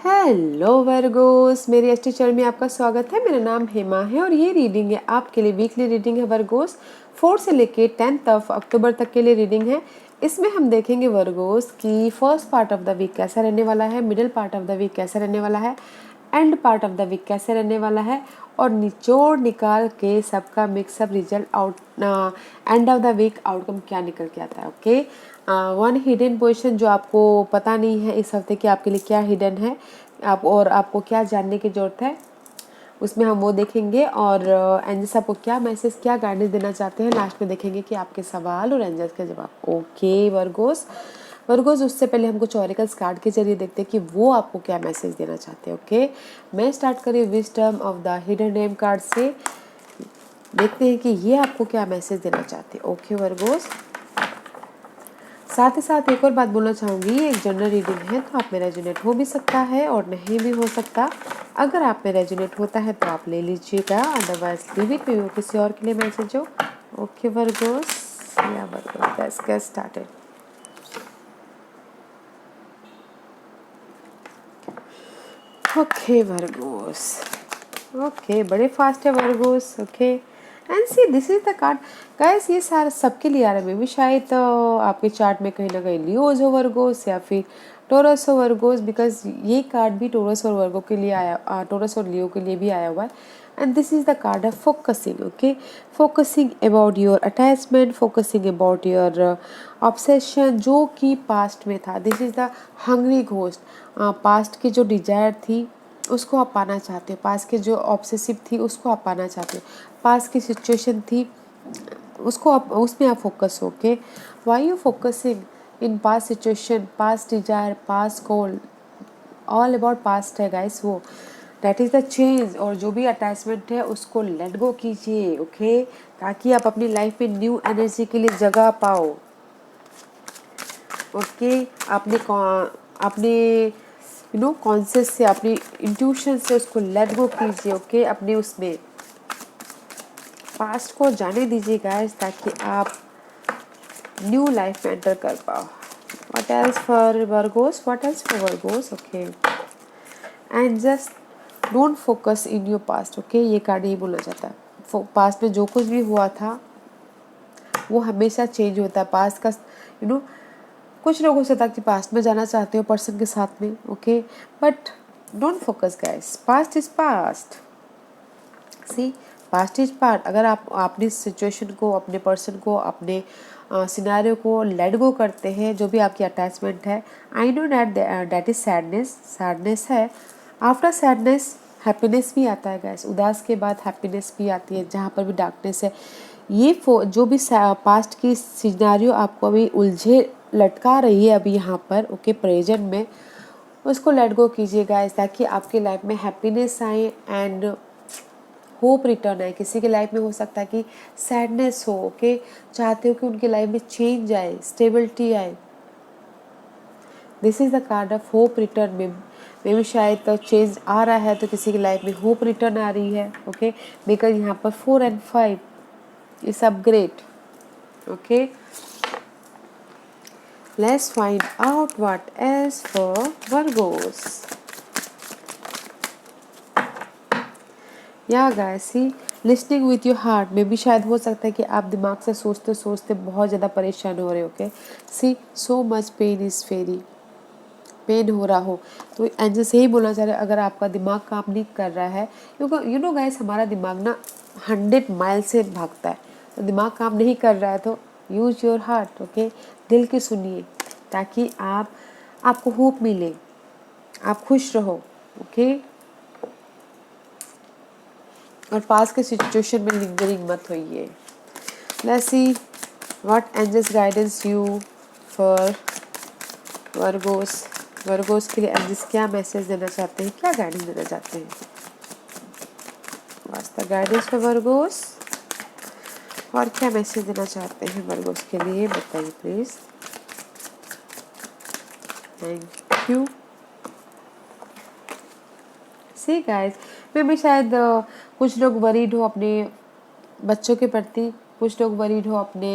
Hello Virgo's, मेरी Estee channel में आपका स्वागत है। मेरा नाम हेमा है और ये रीडिंग है आपके लिए वीकली रीडिंग है वर्गोस। 4 से लेके 10th ऑफ अक्टूबर तक के लिए रीडिंग है। इसमें हम देखेंगे वर्गोस कि first part of the week कैसा रहने वाला है, middle part of the week कैसा रहने वाला है, end part of the week कैसे रहने वाला है और निचोड़ निकाल के सबका mixup result out end of the week outcome क्या निकल के आता है। ओके, वन हिडन पोजीशन जो आपको पता नहीं है इस हफ्ते की आपके लिए क्या हिडन है आप और आपको क्या जानने की ज़रूरत है, उसमें हम वो देखेंगे। और एंजल्स आपको क्या मैसेज क्या गाइडेंस देना चाहते हैं लास्ट में देखेंगे कि आपके सवाल और एंजल्स के जवाब। ओके वर्गोस, उससे पहले हम कुछ ऑरिकल्स कार्ड के जरिए देखते हैं कि वो आपको क्या मैसेज देना चाहते हैं। ओके, मैं स्टार्ट करी wisdom of the hidden name card से, देखते हैं कि ये आपको क्या मैसेज देना चाहते हैं। ओके वर्गोस, साथ ही साथ एक और बात बोलना चाहूँगी, ये एक जनरल रीडिंग है तो आप में रेजोनेट हो भी सकता है और नहीं भी हो सकता। अगर आप में रेजोनेट होता है तो आप ले लीजिएगा, अदरवाइज लीव इट टू किसी और के लिए मैसेज हो। ओके वर्गोस, या Virgo's, let's get started. Okay Virgo's, okay बड़े फास्ट है Virgo's. Okay and C this is the card guys, ये सारा सबके लिए आ रहा है। मे भी शायद आपके चार्ट में कहीं ना कहीं लियोज हो वर्गोस या फिर टोरस हो वर्गोस, बिकॉज ये कार्ड भी टोरस और वर्गो के लिए आया, टोरस और लियो के लिए भी आया हुआ है। And this is the card of focusing. Okay, focusing about your attachment, focusing about your obsession जो कि पास्ट में था। This is the hungry ghost, past की जो डिजायर थी उसको आप पाना चाहते हो, पास के जो ऑब्सेसिव थी उसको आप पाना चाहते हो, पास की सिचुएशन थी उसको आप उसमें आप फोकस हो। के why you focusing in past situation, past desire, past goal, all about past है गाइस वो, दैट इज़ द चेंज। और जो भी अटैचमेंट है उसको लेट गो कीजिए। ओके, ताकि आप अपनी लाइफ में न्यू एनर्जी के लिए जगह पाओ। ओके, अपने कॉन्शियस से, अपनी इंट्यूशन से उसको लेट गो कीजिए। ओके, अपने उसमें पास्ट को जाने दीजिए गाइस, ताकि आप न्यू लाइफ में एंटर कर पाओ। What else for Virgo's, what else for Virgo's. Okay and just don't focus in your past. Okay, ये कार्ड यही बोला जाता है, पास्ट में जो कुछ भी हुआ था वो हमेशा चेंज होता है। पास्ट का कुछ लोग हो सकता है कि पास्ट में जाना चाहते हो पर्सन के साथ में। Okay, but don't focus guys, past is past. See, past is past. अगर आप अपनी सिचुएशन को, अपने पर्सन को, अपने सिनारियो को लेट गो करते हैं, जो भी आपकी अटैचमेंट है, I know that is sadness है। आफ्टर सैडनेस हैप्पीनेस भी आता है गाइस, उदास के बाद हैप्पीनेस भी आती है। जहाँ पर भी डार्कनेस है, ये जो भी पास्ट की सिनारियो आपको अभी उलझे लटका रही है अभी यहाँ पर, ओके प्रेजेंट में, उसको लेट गो कीजिए गाइस, ताकि आपकी लाइफ में हैप्पीनेस आए एंड होप रिटर्न आए। किसी के लाइफ में हो सकता है कि सैडनेस हो, ओके, चाहते हो कि उनकी लाइफ में चेंज आए, स्टेबिलिटी आए। This is the card of hope return में भी शायद तो चेंज आ रहा है, तो किसी की लाइफ में होप रिटर्न आ रही है। ओके, बिकॉज यहाँ पर 4 and 5 is upgrade. Okay, let's find out what else for Virgos. या guys, see listening with your heart में भी शायद हो सकता है कि आप दिमाग से सोचते सोचते बहुत ज़्यादा परेशान हो रहे हो। Okay, see so much pain is fairy, pain हो रहा हो तो एंजल्स यही बोलना चाह रहे हैं, अगर आपका दिमाग काम नहीं कर रहा है, क्योंकि यू नो गाइस, हमारा दिमाग ना 100 माइल से भागता है, तो दिमाग काम नहीं कर रहा है तो यूज योर हार्ट। ओके, दिल की सुनिए, ताकि आपको होप मिले, आप खुश रहो। ओके, और पास के सिचुएशन में लिंगरिंग मत होइए। Let's see what angels guidance you for Virgos. Virgos के लिए एंजल्स क्या मैसेज देना चाहते हैं, क्या गाइडेंस देना चाहते हैं। What's the guidance for Virgo's, और क्या मैसेज देना चाहते हैं वर्गोस के लिए, बताइए please. Thank you. C guys, मैं भी शायद कुछ लोग वरीड हो अपने बच्चों के प्रति, कुछ लोग वरीड हो अपने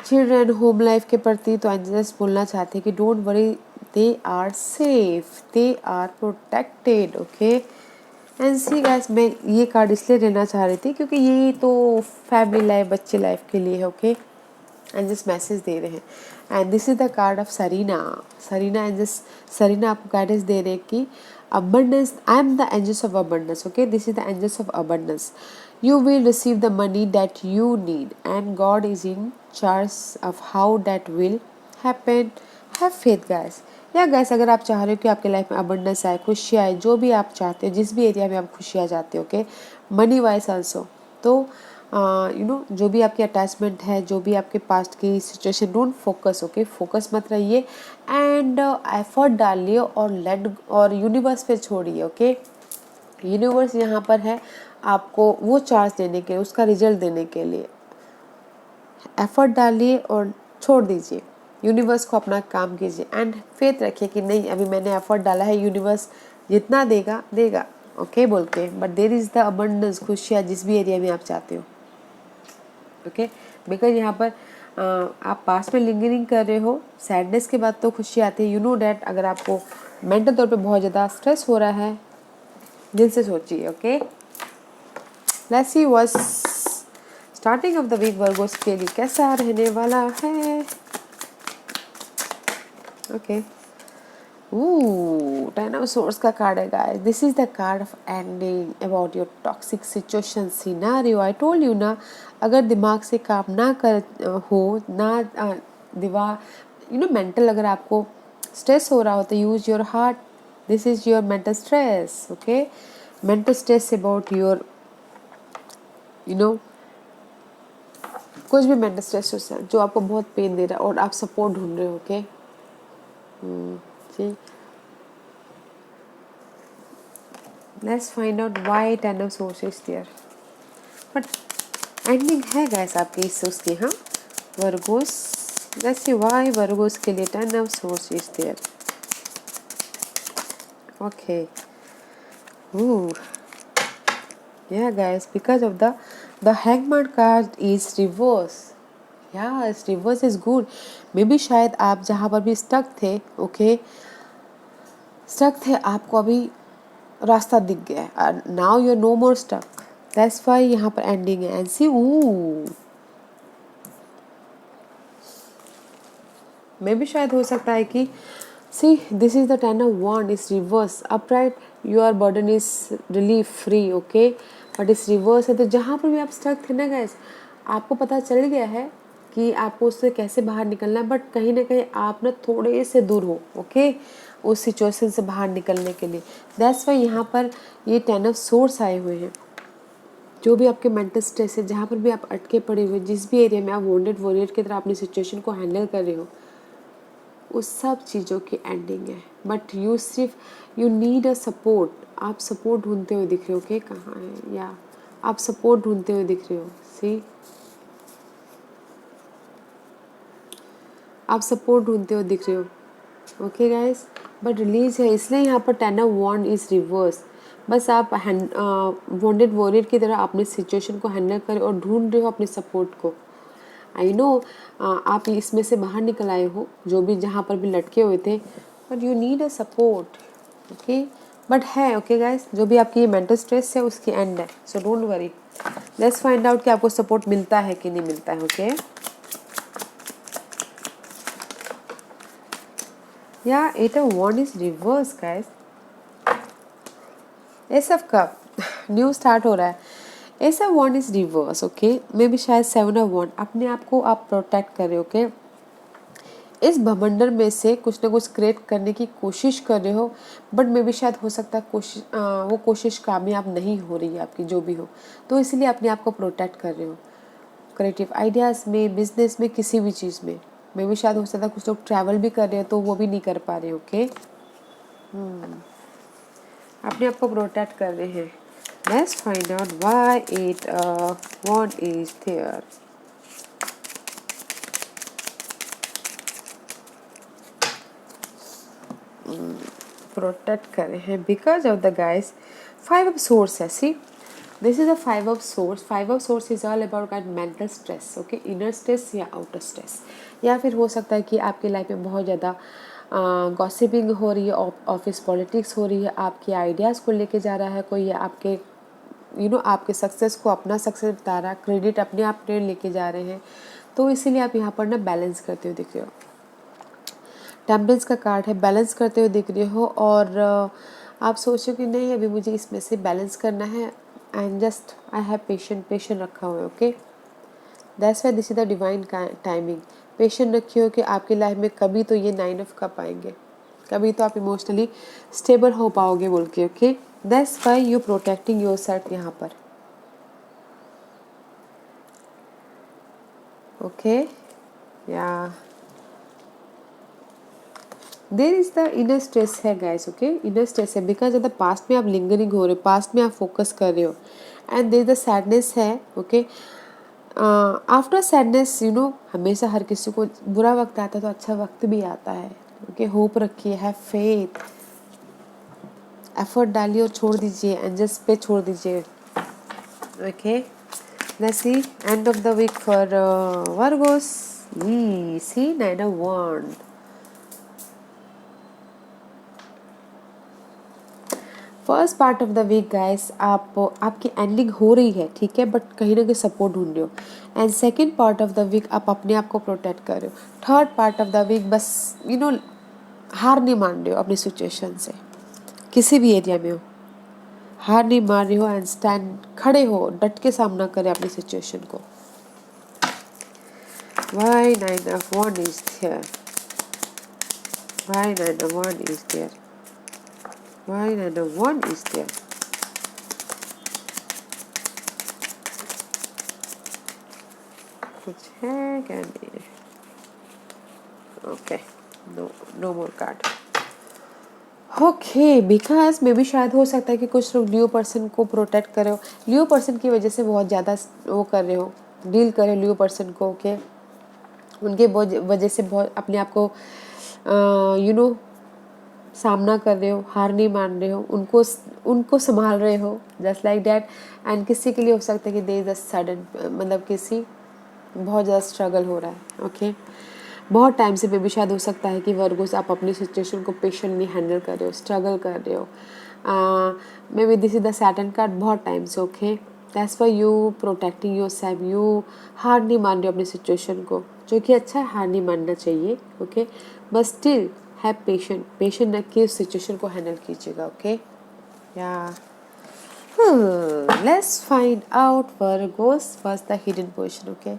चिल्ड्रन होम लाइफ के प्रति तो एंजल्स बोलना चाहते हैं कि don't worry, they are safe, they are protected. Okay and see guys, मैं ये कार्ड इसलिए लेना चाह रही थी क्योंकि ये तो फैमिली लाइफ, बच्चे लाइफ के लिए है। ओके एंजल्स मैसेज दे रहे हैं and this is the card of Serena. Serena angels, Serena आपको गाइडेंस दे रहे हैं कि abundance, I am the angels of abundance. Okay, this is the angels of abundance. You will receive the money that you need and God is in charge of how that will happen. Have faith guys. या guys, अगर आप चाह रहे हो कि आपके life में abundance आए, खुशी आए, जो भी आप चाहते हो, जिस भी एरिया में आप खुशियाँ चाहते हो, ओके, मनी वाइज आल्सो, तो यू नो जो भी आपकी अटैचमेंट है, जो भी आपके पास्ट की situation, don't focus. Okay focus मत रहिए एंड एफर्ट डालिए और लेट और यूनिवर्स पे छोड़िए। ओके यूनिवर्स यहाँ पर है आपको वो चार्ज देने के लिए, उसका रिजल्ट देने के लिए। एफर्ट डालिए और छोड़ दीजिए, यूनिवर्स को अपना काम कीजिए एंड फेथ रखिए कि नहीं, अभी मैंने एफर्ट डाला है, यूनिवर्स जितना देगा देगा। ओके बोल के, but there is the abundance, खुशियाँ जिस भी एरिया में आप चाहते हो। ओके बिकॉज यहाँ पर आप पास में लिंगरिंग कर रहे हो, सैडनेस के बाद तो खुशी आती है। यू नो डैट अगर आपको मेंटल तौर पे बहुत ज़्यादा स्ट्रेस हो रहा है, दिल से सोचिए। Okay let's see what's starting of the week Virgos के लिए कैसा रहने वाला है। ओके Ten of Swords का कार्ड है guys. This is the card of ending about your toxic situation scenario. I told you ना, अगर दिमाग से काम ना कर हो ना दिमाग मेंटल अगर आपको स्ट्रेस हो रहा हो तो use your heart. This is your mental stress. Okay mental stress about your कुछ भी मेंटल स्ट्रेस हो सकता है जो आपको बहुत पेन दे रहा है और आप सपोर्ट ढूंढ रहे हो. Okay see, let's find out why Ten of Swords is there. But ending है guys आपके इस उसके हाँ Virgo's. Let's see why Virgo's के लिए Ten of Swords is there. Okay. Ooh. Yeah guys, because of the Hangman card is reverse. Yeah, reverse is good. Maybe शायद आप जहाँ पर भी स्टक थे, ओके स्टक थे, आपको अभी रास्ता दिख गया है. Now you are no more stuck. That's why यहाँ पर एंडिंग है. एंड सी मे भी शायद हो सकता है कि see this is the ten of wand is reverse. Upright your burden is relief free. Okay but इस रिवर्स है. तो जहाँ पर भी आप स्टक थे ना गाइस, आपको पता चल गया है कि आपको उससे कैसे बाहर निकलना है. बट कहीं ना कहीं आप ना थोड़े से दूर हो. ओके उस सिचुएशन से बाहर निकलने के लिए. दैट्स वाई यहाँ पर ये टेन ऑफ सोर्स आए हुए हैं. जो भी आपके मेंटल स्ट्रेस है, जहाँ पर भी आप अटके पड़े हुए, जिस भी एरिया में आप वॉन्डेड वॉरियर की तरह अपनी सिचुएशन को हैंडल कर रहे हो, उस सब चीज़ों की एंडिंग है. But you need a support. आप सपोर्ट ढूंढते हुए दिख रहे हो. ओके कहाँ है, या आप सपोर्ट ढूंढते हुए दिख रहे हो. सी आप सपोर्ट ढूंढते हुए दिख रहे हो. ओके गाइस बट रिलीज है, इसलिए यहाँ पर ten of wand is reverse. बस आप वॉन्डेड वॉरियर की तरह अपनी सिचुएशन को हैंडल करें और ढूंढ रहे हो अपने सपोर्ट को. आई नो आप इसमें से बाहर निकल आए हो, जो भी जहाँ पर भी लटके हुए थे, but you need a support. Okay but है. ओके गाइस जो भी आपकी मेंटल स्ट्रेस है उसकी एंड है. So don't worry. Let's find out कि आपको सपोर्ट मिलता है कि नहीं मिलता है. Okay Yeah, Eight of Wands is reverse, guys. Ace of Cup, new start हो रहा है. Ace of Wands is reverse, okay? मे भी शायद Seven of Wands. अपने आप को आप प्रोटेक्ट कर रहे हो. ओके इस भमंडर में से कुछ ना कुछ क्रिएट करने की कोशिश कर रहे हो, बट मे भी शायद हो सकता है वो कोशिश कामयाब नहीं हो रही है आपकी, जो भी हो. तो इसलिए अपने आप को प्रोटेक्ट कर रहे हो. क्रिएटिव आइडियाज़ में, बिजनेस में, किसी भी चीज़ में. मे भी शायद हो सकता है कुछ लोग ट्रैवल भी कर रहे हो तो वो भी नहीं कर पा रहे. ओके अपने आप को प्रोटेक्ट कर रहे हैं. Let's find out why Eight of Wands is there. Protect कर रहे हैं because of the guys Five of Swords है. See this is a five of swords. Five of swords is all about kind mental stress. Okay, inner stress या outer stress. या फिर हो सकता है कि आपकी लाइफ में बहुत ज़्यादा गॉसिपिंग हो रही है, ऑफिस पॉलिटिक्स हो रही है, आपके आइडियाज़ को लेके जा रहा है कोई, या आपके आपके सक्सेस को अपना सक्सेस बता रहा है, क्रेडिट अपने आप पे लेके जा रहे हैं. तो इसीलिए आप यहाँ पर ना बैलेंस करते हुए दिख रहे हो. टेम्परेंस का कार्ड है, बैलेंस करते हुए दिख रहे हो. और आप सोचो कि नहीं अभी मुझे इसमें से बैलेंस करना है, and just I have patient रखा हुआ है. Okay, that's why this is the divine timing. Patient रखिए कि आपकी लाइफ में कभी तो ये 9 ऑफ कप आएंगे, कभी तो आप इमोशनली स्टेबल हो पाओगे बोल के. Okay, that's why you protecting your self यहाँ पर. ओके, या there is the inner stress है गाइस. ओके, इनर स्ट्रेस है बिकॉज ऑफ द पास्ट में आप लिंगरिंग हो रहे हो, पास्ट में आप फोकस कर रहे हो, and there is the sadness है. ओके, आफ्टर सैडनेस हमेशा हर किसी को बुरा वक्त आता है तो अच्छा वक्त भी आता है. ओके, होप रखिए, हैव फेथ, एफर्ट डालिए और छोड़ दीजिए, एंजल्स पे छोड़ दीजिए. Okay, let's see end of the week for Virgos. See 9 of wand. First part of the week guys, आपकी एंडिंग हो रही है, ठीक है, बट कहीं ना कहीं सपोर्ट ढूंढ रहे हो. And second part of the week आप अपने आप को प्रोटेक्ट कर रहे हो. Third part of the week बस हार नहीं मान रहे हो अपनी सिचुएशन से, किसी भी एरिया में हो, हार नहीं मान रहे हो, एंड स्टैंड खड़े हो, डट के सामना करें अपनी सिचुएशन को. Why 9 of wand is here? Why 9 of wand is there? Why 9 of wand is there? कुछ है क्या? नहीं. Okay, no more card. Okay, because मे भी शायद हो सकता है कि कुछ लोग लियो पर्सन को प्रोटेक्ट कर रहे हो, लियो पर्सन की वजह से बहुत ज़्यादा वो कर रहे हो, डील कर रहे हो लियो पर्सन को. ओके, उनके वजह से बहुत अपने आप को सामना कर रहे हो, हार नहीं मान रहे हो, उनको संभाल रहे हो, जस्ट लाइक डैट. एंड किसी के लिए हो सकता है कि देयर इज अ सडन, मतलब किसी बहुत ज़्यादा स्ट्रगल हो रहा है. ओके, बहुत टाइम से भी शायद हो सकता है कि वर्गोस आप अपनी सिचुएशन को पेशेंटली हैंडल कर रहे हो, स्ट्रगल कर रहे हो. May be this is the Saturn card, बहुत टाइम से. Okay, that's why you protecting your self, you हार नहीं मान रहे हो अपनी सिचुएशन को, जो कि अच्छा है, हार नहीं मानना चाहिए. Okay, but still have patient रखिए, उस सिचुएशन को हैंडल कीजिएगा. ओके, या let's find out Virgos what's the hidden position. Okay,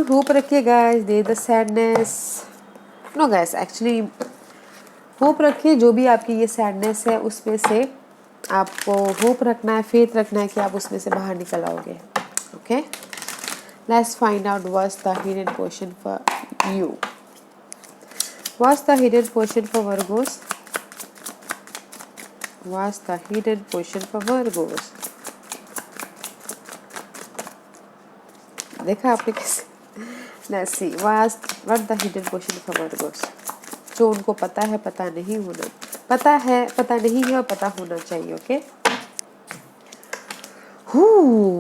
hope रखिए guys, they the sadness. No guys, actually hope रखिए, जो भी आपकी ये सैडनेस है उसमें से आपको होप रखना है, फेथ रखना है कि आप उसमें से बाहर निकल आओगे. Okay, let's find out what's the hidden position for you. What's the hidden position for Virgo's? What's the hidden position for Virgos? देखा आपने कैसे? Let's see. What the hidden position for Virgos? जो उनको पता है, पता नहीं होना, पता है, पता नहीं है और पता होना चाहिए. Okay,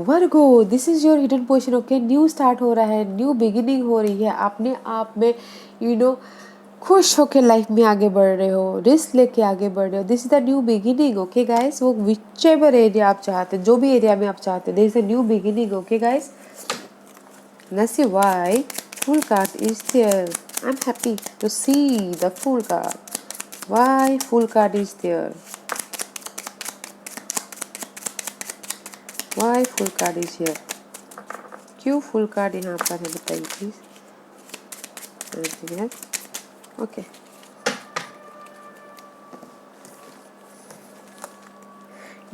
Virgo, this is your hidden position. Okay, new start हो रहा है, न्यू बिगिनिंग हो रही है, अपने आप में खुश होके लाइफ में आगे बढ़ रहे हो, रिस्क लेके आगे बढ़ रहे हो. This is the new beginning. Okay guys, वो विच एवर एरिया आप चाहते, जो भी एरिया में आप चाहते, this is the new beginning. Okay guys, let's see why fool card is there. I am happy to see the fool card. Why fool card is there? Why fool card is here? क्यों fool card यहाँ पर है, बताइए please. Okay,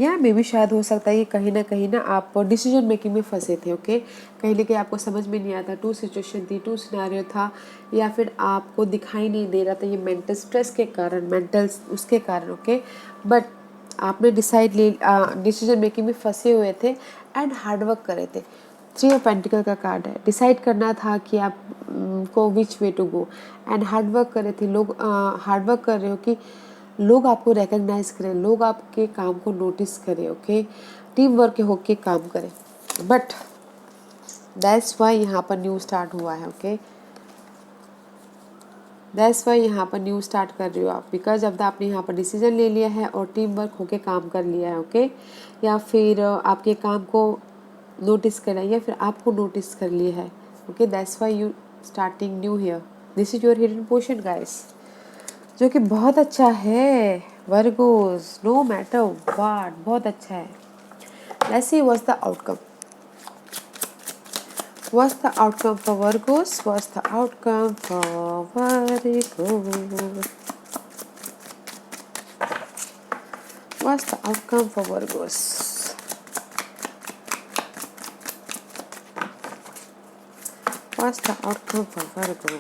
या मे भी शायद हो सकता है कि कहीं ना आप डिसीजन मेकिंग में फंसे थे. ओके, कहीं ना कहीं आपको समझ में नहीं आता, टू सिचुएशन थी, टू सिनेरियो था, या फिर आपको दिखाई नहीं दे रहा था ये मेंटल स्ट्रेस के कारण, मेंटल उसके कारण. ओके, बट आपने डिसीजन मेकिंग में फंसे हुए थे एंड हार्डवर्क करे थे. 3 ऑफ पेंटिकल का कार्ड है, डिसाइड करना था कि आप को which way to go, and hard work करे थे लोग. हार्डवर्क कर रहे हो कि लोग आपको रिकग्नाइज करें, लोग आपके काम को नोटिस करें, ओके, टीम वर्क होके काम करें। बट दैट्स वाई यहाँ पर न्यू स्टार्ट हुआ है, ओके, दैट्स वाई यहाँ पर न्यू स्टार्ट कर रही हो आप, बिकॉज अब आपने यहाँ पर डिसीजन ले लिया है और टीम वर्क होके काम कर लिया है, ओके, या फिर आपके काम को नोटिस करा या फिर आपको नोटिस कर लिया है, okay, that's why you starting new here. This is your hidden portion guys, जो कि बहुत अच्छा है वर्गोस, नो मैटर व्हाट, बहुत अच्छा है। Let's see what's the outcome, what's the outcome for Virgos, what's the outcome for Virgos, what's the outcome for Virgos, what's the outcome for Virgo?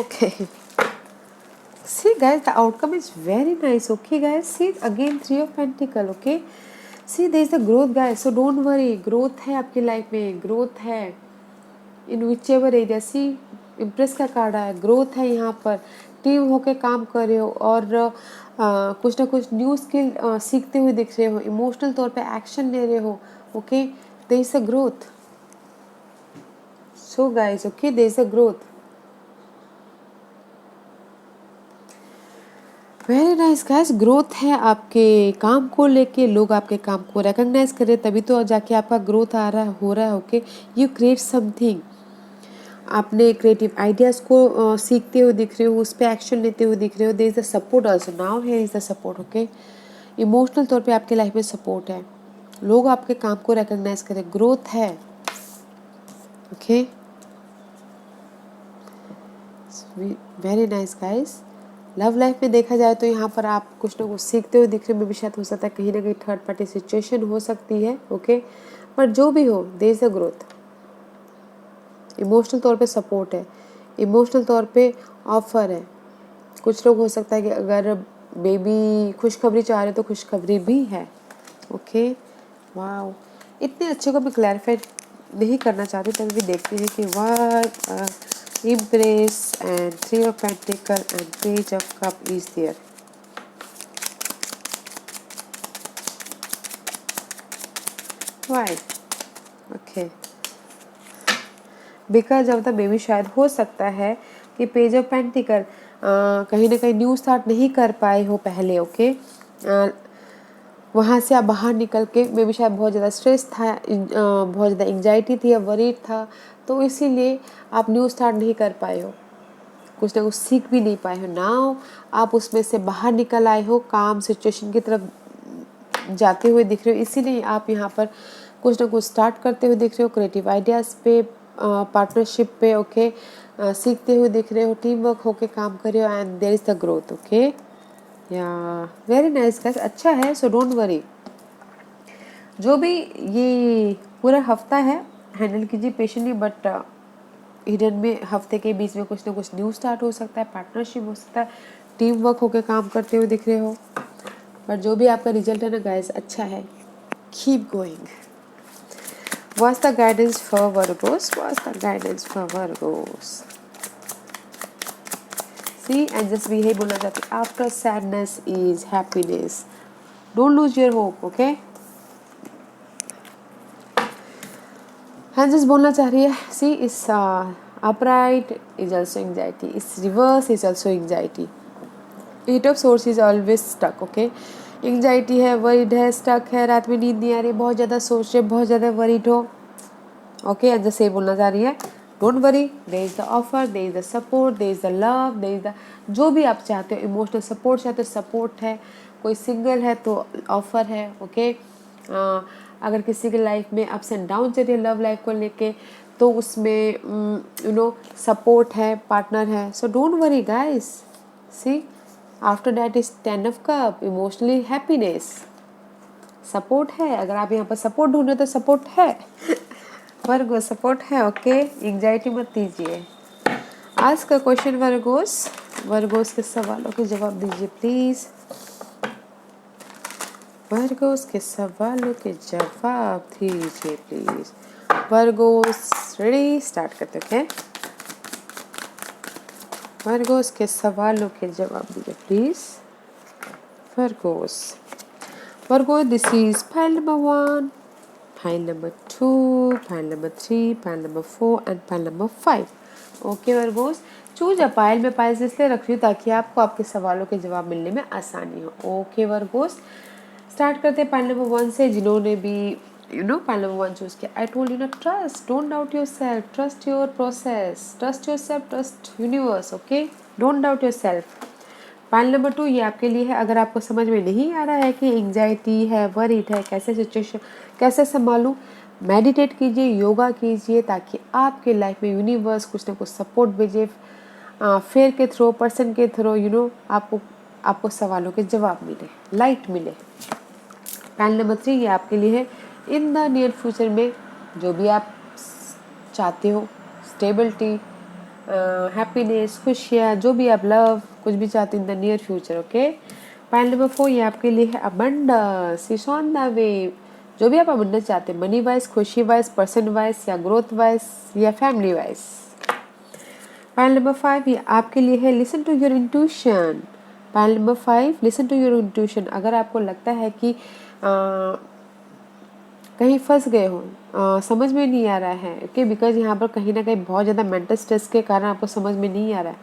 Okay, see guys, the outcome is very nice, okay guys, see again 3 of Pentacle, okay, see there is the growth guys, so don't worry, growth है आपकी life में, growth है in which ever area. See empress का card है, growth है यहाँ पर, team होके काम कर रहे हो और कुछ ना कुछ न्यू स्किल सीखते हुए दिख रहे हो, इमोशनल तौर पे एक्शन ले रहे हो, okay, there is a growth, so guys, okay, there is a growth, very nice guys, growth है आपके काम को लेके, लोग आपके काम को रिकग्नाइज करें तभी तो जाके आपका ग्रोथ आ रहा है, हो रहा है, ओके, यू क्रिएट समथिंग, आपने क्रिएटिव आइडियाज़ को सीखते हुए दिख रहे हो, उस पर एक्शन लेते हुए दिख रहे हो, there is the support also, now here is the support, okay, emotional तौर पे आपके लाइफ में सपोर्ट है, लोग आपके काम को रिकग्नाइज करें, ग्रोथ है, okay, very nice guys. Love life में देखा जाए तो यहाँ पर आप कुछ ना कुछ सीखते हुए दिख रहे हो, भी शायद हो सकता है कहीं ना कहीं थर्ड पार्टी सिचुएशन हो सकती है, ओके, पर जो भी हो there is the growth, emotional तौर पे सपोर्ट है, इमोशनल तौर पे ऑफर है, कुछ लोग हो सकता है कि अगर बेबी खुशखबरी चाह रहे तो खुशखबरी भी है, ओके, वाओ, इतने अच्छे को मैं क्लैरिफाई नहीं करना चाहती, तभी भी देखते हैं कि what empress and 3 of pentacle and page of cup is there, why, okay, because of the baby शायद हो सकता है कि पेज ऑफ पेंटिकल कहीं ना कहीं न्यू स्टार्ट नहीं कर पाए हो पहले, ओके, वहाँ से आप बाहर निकल के मे भी शायद बहुत ज़्यादा स्ट्रेस था, बहुत ज़्यादा एंग्जाइटी थी या वरीड था, तो इसीलिए आप न्यू स्टार्ट नहीं कर पाए हो, कुछ ना कुछ सीख भी नहीं पाए हो, नाउ आप उसमें से बाहर निकल आए हो, काम सिचुएशन की तरफ जाते हुए दिख रहे हो, इसीलिए आप यहाँ पर कुछ ना कुछ स्टार्ट करते हुए दिख रहे हो, क्रिएटिव आइडियाज़ पे, पार्टनरशिप पे, ओके, सीखते हुए दिख रहे हो, टीम वर्क होके काम कर रहे हो, and there is the growth, okay, या वेरी नाइस गाइस, अच्छा है, सो डोंट वरी, जो भी ये पूरा हफ्ता है हैंडल कीजिए पेशेंटली, बट हिडन में हफ्ते के बीच में कुछ ना कुछ न्यू स्टार्ट हो सकता है, पार्टनरशिप हो सकता है, टीम वर्क होके काम करते हुए दिख रहे हो, बट जो भी आपका रिजल्ट है ना गाइस अच्छा है, keep going. What's the guidance for Virgos? What's the guidance for Virgos? See, and just भी यही बोलना चाहती हूँ, after sadness is happiness. Don't lose your hope, okay? हाँ जस्ट बोलना चाह रही है, सी इस upright is also anxiety, इस reverse is also anxiety. Eight of Swords is always stuck, okay? Anxiety है, वरीड है, स्टक है, रात में नींद नहीं आ रही, बहुत ज़्यादा सोच रहे, बहुत ज़्यादा वरीड हो, ओके, एंड जैसे बोलना चाह रही है, don't worry, there is the offer, there is the support, there is the love, there is the जो भी आप चाहते हो, इमोशनल सपोर्ट चाहते हो, सपोर्ट है, कोई सिंगल है तो ऑफर है, ओके, अगर किसी की लाइफ में अप्स एंड डाउन चल रही है लव लाइफ को लेके तो उसमें यू नो सपोर्ट है, पार्टनर है, so don't worry guys, see after that is 10 of cup, emotionally happiness, support है, अगर आप यहाँ पर सपोर्ट ढूंढ रहे हो तो सपोर्ट है, वर्गो सपोर्ट है, ओके, एंग्जाइटी मत दीजिए। आज का क्वेश्चन वर्गोस के सवालों के जवाब दीजिए प्लीज, वर्गोस के सवालों के जवाब दीजिए प्लीज, वर्गोस रेडी, स्टार्ट करते हैं, वर्गोस के सवालों के जवाब दीजिए please. Virgo's, Virgo this is file number 1, file number 2, file number 3, file number 4 and file number 5। Okay Virgo's, choose a pile में पाइल्स इसलिए रख रही हूँ ताकि आपको आपके सवालों के जवाब मिलने में आसानी हो। ओके वर्गोस, स्टार्ट करते हैं पाइल नंबर 1 से। जिन्होंने भी पाइल नंबर 1 चूज किया, आई टोल्ड यू ना, trust, don't doubt your self, trust your process, trust your self, trust universe. Okay, don't doubt your self. Pile number 2 ये आपके लिए है। अगर आपको समझ में नहीं आ रहा है कि एंग्जाइटी है, वरीड है, कैसे सिचुएशन कैसे संभालूं, मेडिटेट कीजिए, योगा कीजिए, ताकि आपके लाइफ में यूनिवर्स कुछ ना कुछ सपोर्ट भेजे, फेयर के थ्रू, पर्सन के थ्रू, आपको सवालों के जवाब मिले, लाइट मिले। पाइल नंबर 3 ये आपके लिए है। इन द नियर फ्यूचर में जो भी आप चाहते हो, स्टेबिलिटी, हैप्पीनेस, खुशियाँ, जो भी आप लव, कुछ भी चाहते in the near future. Okay, pile number 4 ये आपके लिए है। Abundance is on the way, जो भी आप अबंडेंस चाहते हैं, मनी वाइज, खुशी वाइज, पर्सन वाइज, या ग्रोथ वाइज, या फैमिली वाइज। पाइल नंबर 5 ये आपके लिए है। Listen to your intuition. Pile number 5, listen to your intuition. अगर आपको लगता है कि कहीं फंस गए हो, समझ में नहीं आ रहा है, ओके, बिकॉज यहाँ पर कहीं ना कहीं बहुत ज़्यादा मेंटल स्ट्रेस के कारण आपको समझ में नहीं आ रहा है,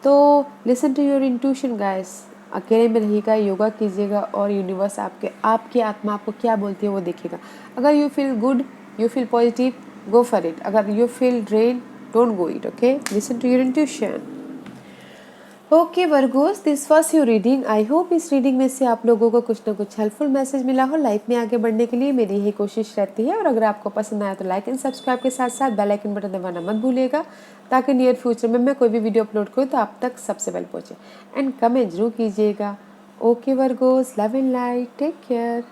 तो listen to your intuition guys. अकेले में रहिएगा, योगा कीजिएगा, और यूनिवर्स आपकी आत्मा आपको क्या बोलती है वो देखिएगा। अगर you feel good, you feel positive, go for it. अगर you feel drain, don't go it. Okay, listen to your intuition. Okay Virgos, this was your reading. I hope इस रीडिंग में से आप लोगों को कुछ ना कुछ हेल्पफुल मैसेज मिला हो। लाइफ में आगे बढ़ने के लिए मेरी यही कोशिश रहती है। और अगर आपको पसंद आया तो लाइक एंड सब्सक्राइब के साथ साथ बेल आइकन बटन दबाना मत भूलिएगा, ताकि नियर फ्यूचर में मैं कोई भी वीडियो अपलोड करूँ तो आप तक सबसे पहले पहुँचे। एंड कमेंट जरूर कीजिएगा। Okay Virgos, love and light, take care.